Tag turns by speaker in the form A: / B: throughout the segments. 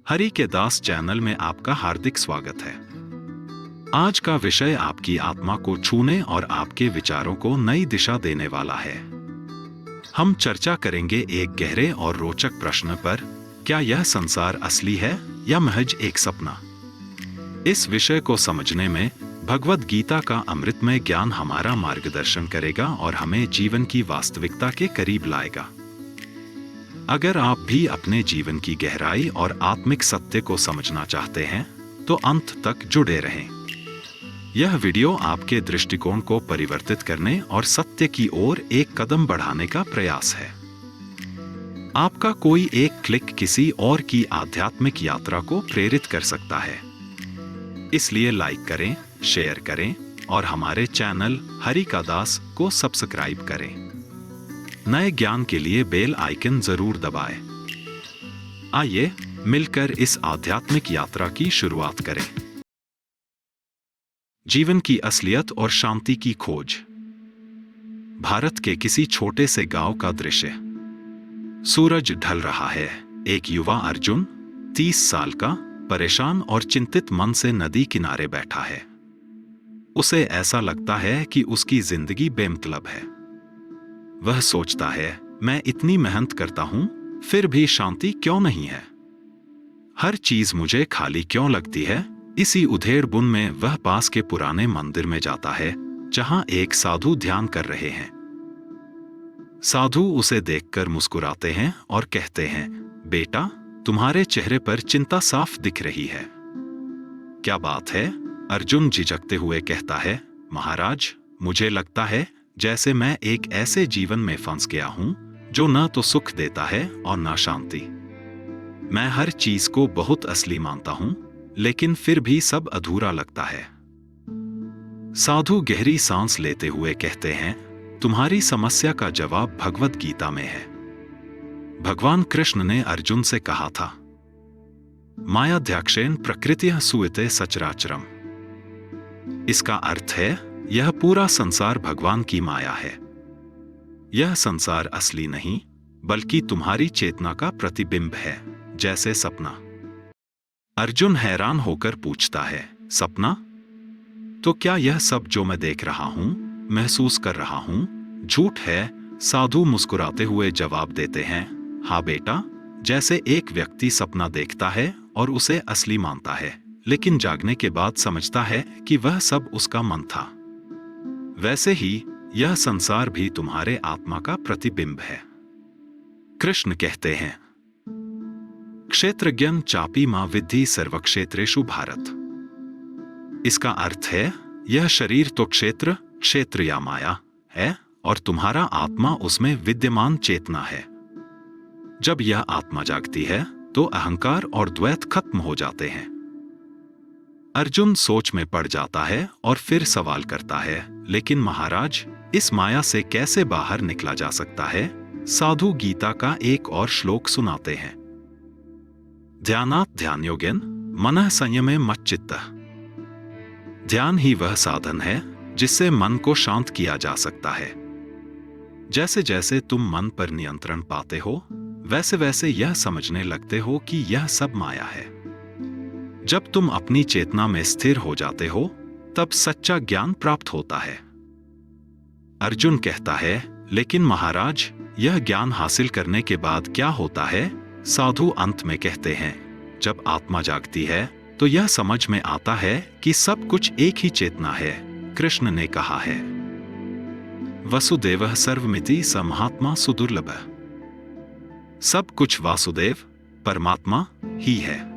A: हरि के दास चैनल में आपका हार्दिक स्वागत है। आज का विषय आपकी आत्मा को छूने और आपके विचारों को नई दिशा देने वाला है। हम चर्चा करेंगे एक गहरे और रोचक प्रश्न पर, क्या यह संसार असली है या महज एक सपना? इस विषय को समझने में भगवद गीता का अमृतमय ज्ञान हमारा मार्गदर्शन करेगा और हमें जीवन की वास्तविकता के करीब लाएगा। अगर आप भी अपने जीवन की गहराई और आत्मिक सत्य को समझना चाहते हैं, तो अंत तक जुड़े रहें। यह वीडियो आपके दृष्टिकोण को परिवर्तित करने और सत्य की ओर एक कदम बढ़ाने का प्रयास है। आपका कोई एक क्लिक किसी और की आध्यात्मिक यात्रा को प्रेरित कर सकता है। इसलिए लाइक करें, शेयर करें और हमारे चैनल हरि का दास को सब्सक्राइब करें। नए ज्ञान के लिए बेल आइकन जरूर दबाएं। आइए मिलकर इस आध्यात्मिक यात्रा की शुरुआत करें। जीवन की असलियत और शांति की खोज। भारत के किसी छोटे से गांव का दृश्य। सूरज ढल रहा है। एक युवा अर्जुन 30 साल का परेशान और चिंतित मन से नदी किनारे बैठा है। उसे ऐसा लगता है कि उसकी जिंदगी बेमतलब है। वह सोचता है, मैं इतनी मेहनत करता हूं, फिर भी शांति क्यों नहीं है? हर चीज मुझे खाली क्यों लगती है? इसी उधेड़-बुन में वह पास के पुराने मंदिर में जाता है, जहां एक साधु ध्यान कर रहे हैं। साधु उसे देखकर मुस्कुराते हैं और कहते हैं, बेटा, तुम्हारे चेहरे पर चिंता साफ दिख रही है। क्या बात है? अर्जुन झिझकते हुए कहता है, महाराज, मुझे लगता है जैसे मैं एक ऐसे जीवन में फंस गया हूं जो न तो सुख देता है और न शांति। मैं हर चीज को बहुत असली मानता हूं, लेकिन फिर भी सब अधूरा लगता है। साधु गहरी सांस लेते हुए कहते हैं, तुम्हारी समस्या का जवाब भगवद गीता में है। भगवान कृष्ण ने अर्जुन से कहा था, मायाध्यक्षेन प्रकृतिः सूयते सचराचरम्। इसका अर्थ है, यह पूरा संसार भगवान की माया है। यह संसार असली नहीं, बल्कि तुम्हारी चेतना का प्रतिबिंब है, जैसे सपना। अर्जुन हैरान होकर पूछता है, सपना? तो क्या यह सब जो मैं देख रहा हूं, महसूस कर रहा हूं, झूठ है? साधु मुस्कुराते हुए जवाब देते हैं, हाँ बेटा, जैसे एक व्यक्ति सपना देखता है और उसे असली मानता है, लेकिन जागने के बाद समझता है कि वह सब उसका मन था। वैसे ही यह संसार भी तुम्हारे आत्मा का प्रतिबिंब है। कृष्ण कहते हैं, क्षेत्रज्ञं चापि मां विद्धि सर्वक्षेत्रेषु भारत। इसका अर्थ है, यह शरीर तो क्षेत्र, क्षेत्र या माया है और तुम्हारा आत्मा उसमें विद्यमान चेतना है। जब यह आत्मा जागती है, तो अहंकार और द्वैत खत्म हो जाते हैं। अर्जुन सोच में पड़ जाता है और फिर सवाल करता है, लेकिन महाराज, इस माया से कैसे बाहर निकला जा सकता है? साधु गीता का एक और श्लोक सुनाते हैं, ध्यानात् ध्यानयोगेन मनः संयमे मच्चित्तः। ध्यान ही वह साधन है जिससे मन को शांत किया जा सकता है। जैसे जैसे तुम मन पर नियंत्रण पाते हो, वैसे वैसे यह समझने लगते हो कि यह सब माया है। जब तुम अपनी चेतना में स्थिर हो जाते हो, तब सच्चा ज्ञान प्राप्त होता है। अर्जुन कहता है, लेकिन महाराज, यह ज्ञान हासिल करने के बाद क्या होता है? साधु अंत में कहते हैं, जब आत्मा जागती है, तो यह समझ में आता है कि सब कुछ एक ही चेतना है। कृष्ण ने कहा है, वसुदेवः सर्वमिति स महात्मा सुदुर्लभः। सब कुछ वासुदेव, परमात्मा ही है।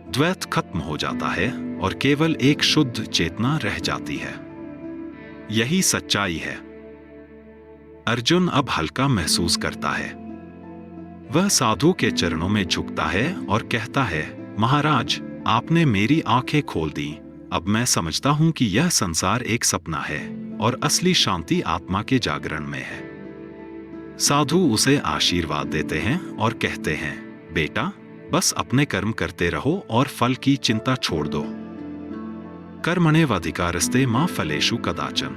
A: द्वैत खत्म हो जाता है और केवल एक शुद्ध चेतना रह जाती है। यही सच्चाई है। अर्जुन अब हल्का महसूस करता है। वह साधु के चरणों में झुकता है और कहता है, महाराज, आपने मेरी आंखें खोल दी। अब मैं समझता हूं कि यह संसार एक सपना है और असली शांति आत्मा के जागरण में है। साधु उसे आशीर्वाद देते हैं और कहते हैं, बेटा, बस अपने कर्म करते रहो और फल की चिंता छोड़ दो। कर्मण्येवाधिकारस्ते मा फलेषु कदाचन।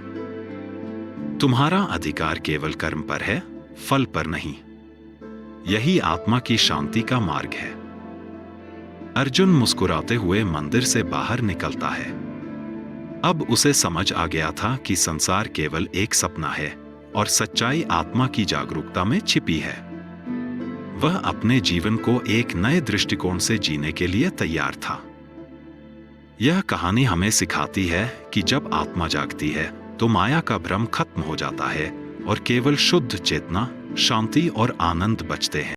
A: तुम्हारा अधिकार केवल कर्म पर है, फल पर नहीं। यही आत्मा की शांति का मार्ग है। अर्जुन मुस्कुराते हुए मंदिर से बाहर निकलता है। अब उसे समझ आ गया था कि संसार केवल एक सपना है और सच्चाई आत्मा की जागरूकता में छिपी है। वह अपने जीवन को एक नए दृष्टिकोण से जीने के लिए तैयार था। यह कहानी हमें सिखाती है कि जब आत्मा जागती है तो माया का भ्रम खत्म हो जाता है और केवल शुद्ध चेतना, शांति और आनंद बचते हैं।